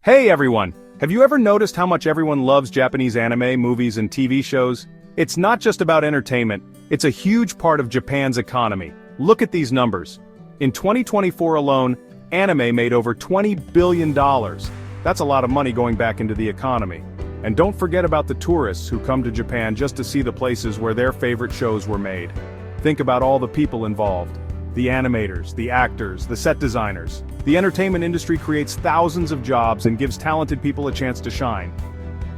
Hey everyone! Have you ever noticed how much everyone loves Japanese anime, movies, and TV shows? It's not just about entertainment, it's a huge part of Japan's economy. Look at these numbers. In 2024 alone, anime made over $20 billion. That's a lot of money going back into the economy. And don't forget about the tourists who come to Japan just to see the places where their favorite shows were made. Think about all the people involved. The animators, the actors, the set designers. The entertainment industry creates thousands of jobs and gives talented people a chance to shine.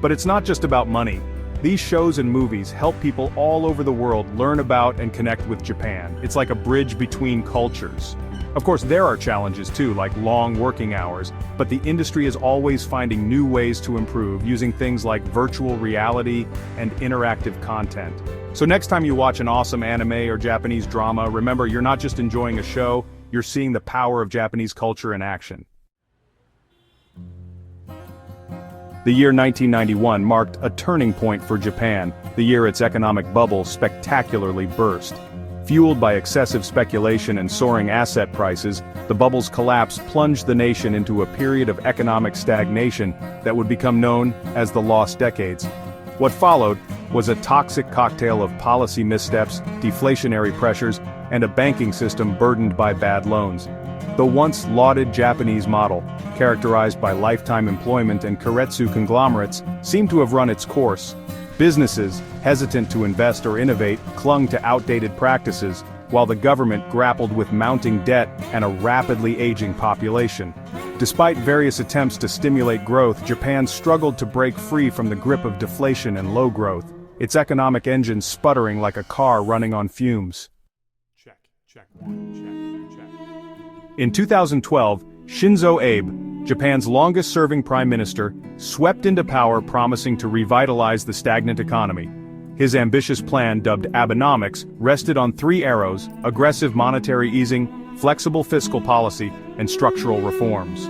But it's not just about money. These shows and movies help people all over the world learn about and connect with Japan. It's like a bridge between cultures. Of course, there are challenges too, like long working hours, but the industry is always finding new ways to improve using things like virtual reality and interactive content. So next time you watch an awesome anime or Japanese drama, remember you're not just enjoying a show, you're seeing the power of Japanese culture in action. The year 1991 marked a turning point for Japan, the year its economic bubble spectacularly burst. Fueled by excessive speculation and soaring asset prices, the bubble's collapse plunged the nation into a period of economic stagnation that would become known as the lost decades. What followed was a toxic cocktail of policy missteps, deflationary pressures, and a banking system burdened by bad loans. The once lauded Japanese model, characterized by lifetime employment and keiretsu conglomerates, seemed to have run its course. Businesses, hesitant to invest or innovate, clung to outdated practices, while the government grappled with mounting debt and a rapidly aging population. Despite various attempts to stimulate growth, Japan struggled to break free from the grip of deflation and low growth, its economic engine sputtering like a car running on fumes. Check. In 2012, Shinzo Abe, Japan's longest-serving prime minister, swept into power promising to revitalize the stagnant economy. His ambitious plan, dubbed Abenomics, rested on three arrows: aggressive monetary easing, flexible fiscal policy, and structural reforms.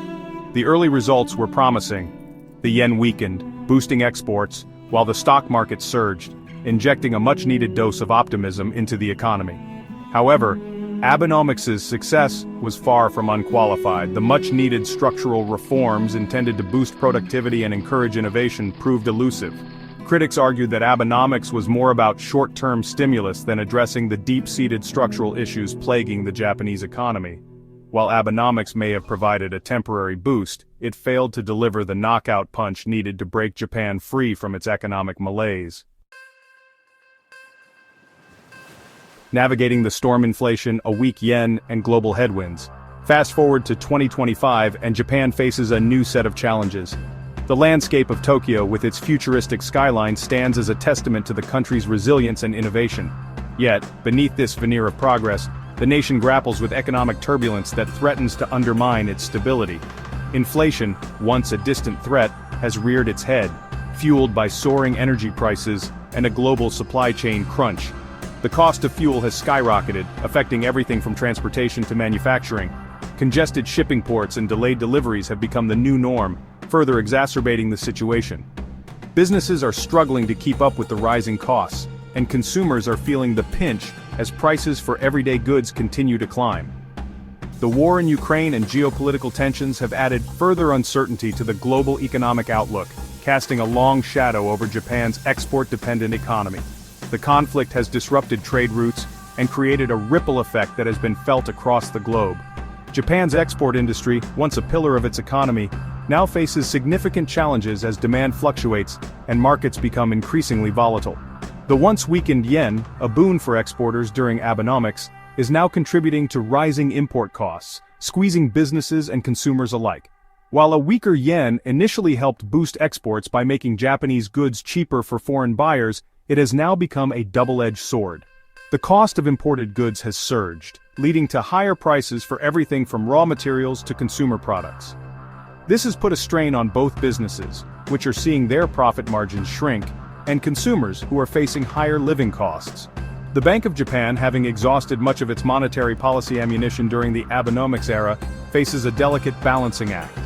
The early results were promising. The yen weakened, boosting exports, while the stock market surged, injecting a much-needed dose of optimism into the economy. However, Abenomics' success was far from unqualified. The much-needed structural reforms intended to boost productivity and encourage innovation proved elusive. Critics argued that Abenomics was more about short-term stimulus than addressing the deep-seated structural issues plaguing the Japanese economy. While Abenomics may have provided a temporary boost, it failed to deliver the knockout punch needed to break Japan free from its economic malaise. Navigating the storm inflation, a weak yen, and global headwinds. Fast forward to 2025 and Japan faces a new set of challenges. The landscape of Tokyo with its futuristic skyline stands as a testament to the country's resilience and innovation. Yet, beneath this veneer of progress, the nation grapples with economic turbulence that threatens to undermine its stability. Inflation, once a distant threat, has reared its head, fueled by soaring energy prices and a global supply chain crunch. The cost of fuel has skyrocketed, affecting everything from transportation to manufacturing. Congested shipping ports and delayed deliveries have become the new norm, further exacerbating the situation. Businesses are struggling to keep up with the rising costs, and consumers are feeling the pinch as prices for everyday goods continue to climb. The war in Ukraine and geopolitical tensions have added further uncertainty to the global economic outlook, casting a long shadow over Japan's export-dependent economy. The conflict has disrupted trade routes and created a ripple effect that has been felt across the globe. Japan's export industry, once a pillar of its economy, now faces significant challenges as demand fluctuates and markets become increasingly volatile. The once weakened yen, a boon for exporters during Abenomics, is now contributing to rising import costs, squeezing businesses and consumers alike. While a weaker yen initially helped boost exports by making Japanese goods cheaper for foreign buyers, it has now become a double-edged sword. The cost of imported goods has surged, leading to higher prices for everything from raw materials to consumer products. This has put a strain on both businesses, which are seeing their profit margins shrink, and consumers who are facing higher living costs. The Bank of Japan, having exhausted much of its monetary policy ammunition during the Abenomics era, faces a delicate balancing act.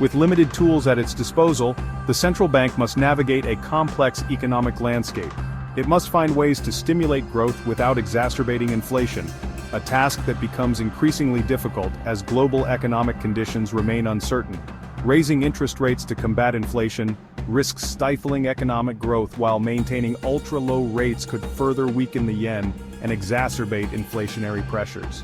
With limited tools at its disposal, the central bank must navigate a complex economic landscape. It must find ways to stimulate growth without exacerbating inflation, a task that becomes increasingly difficult as global economic conditions remain uncertain. Raising interest rates to combat inflation risks stifling economic growth, while maintaining ultra-low rates could further weaken the yen and exacerbate inflationary pressures.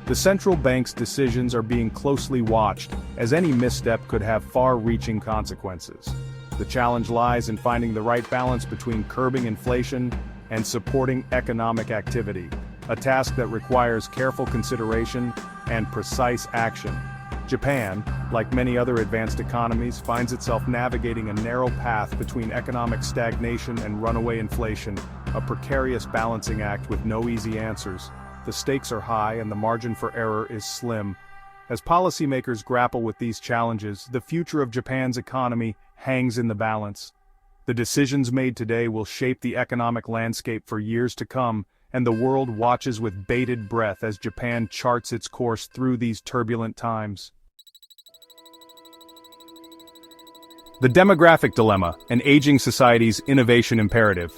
The central bank's decisions are being closely watched, as any misstep could have far-reaching consequences. The challenge lies in finding the right balance between curbing inflation and supporting economic activity, a task that requires careful consideration and precise action. Japan, like many other advanced economies, finds itself navigating a narrow path between economic stagnation and runaway inflation, a precarious balancing act with no easy answers. The stakes are high and the margin for error is slim. As policymakers grapple with these challenges, the future of Japan's economy hangs in the balance. The decisions made today will shape the economic landscape for years to come, and the world watches with bated breath as Japan charts its course through these turbulent times. The demographic dilemma, an aging society's innovation imperative.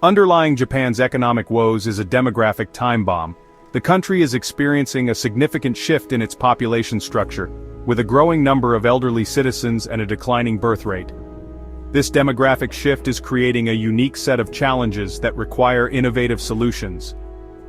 Underlying Japan's economic woes is a demographic time bomb. The country is experiencing a significant shift in its population structure, with a growing number of elderly citizens and a declining birth rate. This demographic shift is creating a unique set of challenges that require innovative solutions.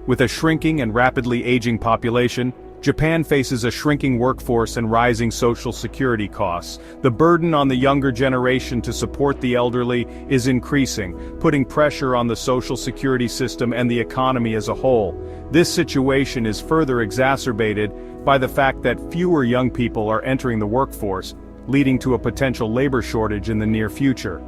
With a shrinking and rapidly aging population, Japan faces a shrinking workforce and rising social security costs. The burden on the younger generation to support the elderly is increasing, putting pressure on the social security system and the economy as a whole. This situation is further exacerbated by the fact that fewer young people are entering the workforce, leading to a potential labor shortage in the near future.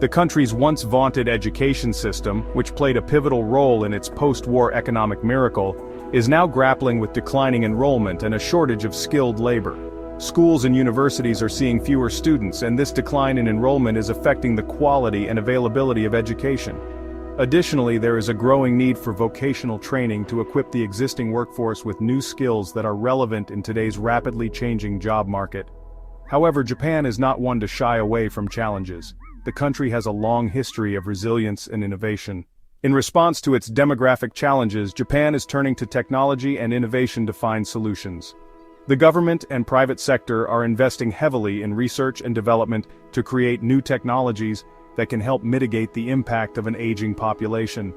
The country's once vaunted education system, which played a pivotal role in its post-war economic miracle, is now grappling with declining enrollment and a shortage of skilled labor. Schools and universities are seeing fewer students, and this decline in enrollment is affecting the quality and availability of education. Additionally, there is a growing need for vocational training to equip the existing workforce with new skills that are relevant in today's rapidly changing job market. However, Japan is not one to shy away from challenges. The country has a long history of resilience and innovation. In response to its demographic challenges, Japan is turning to technology and innovation to find solutions. The government and private sector are investing heavily in research and development to create new technologies that can help mitigate the impact of an aging population.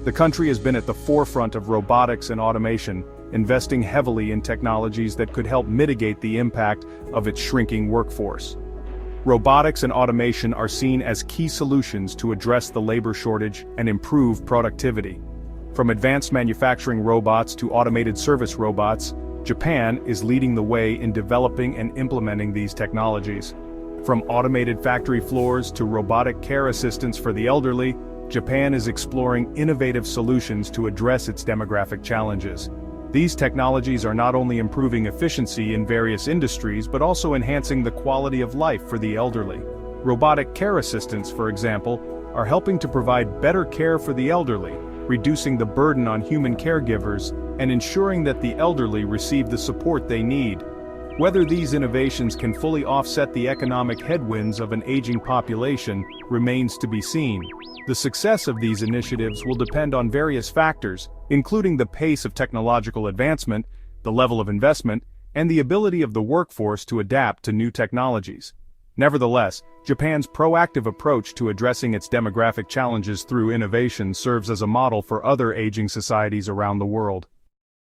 The country has been at the forefront of robotics and automation, investing heavily in technologies that could help mitigate the impact of its shrinking workforce. Robotics and automation are seen as key solutions to address the labor shortage and improve productivity. From advanced manufacturing robots to automated service robots, Japan is leading the way in developing and implementing these technologies. From automated factory floors to robotic care assistants for the elderly, Japan is exploring innovative solutions to address its demographic challenges. These technologies are not only improving efficiency in various industries but also enhancing the quality of life for the elderly. Robotic care assistants, for example, are helping to provide better care for the elderly, reducing the burden on human caregivers and ensuring that the elderly receive the support they need. Whether these innovations can fully offset the economic headwinds of an aging population remains to be seen. The success of these initiatives will depend on various factors, including the pace of technological advancement, the level of investment, and the ability of the workforce to adapt to new technologies. Nevertheless, Japan's proactive approach to addressing its demographic challenges through innovation serves as a model for other aging societies around the world.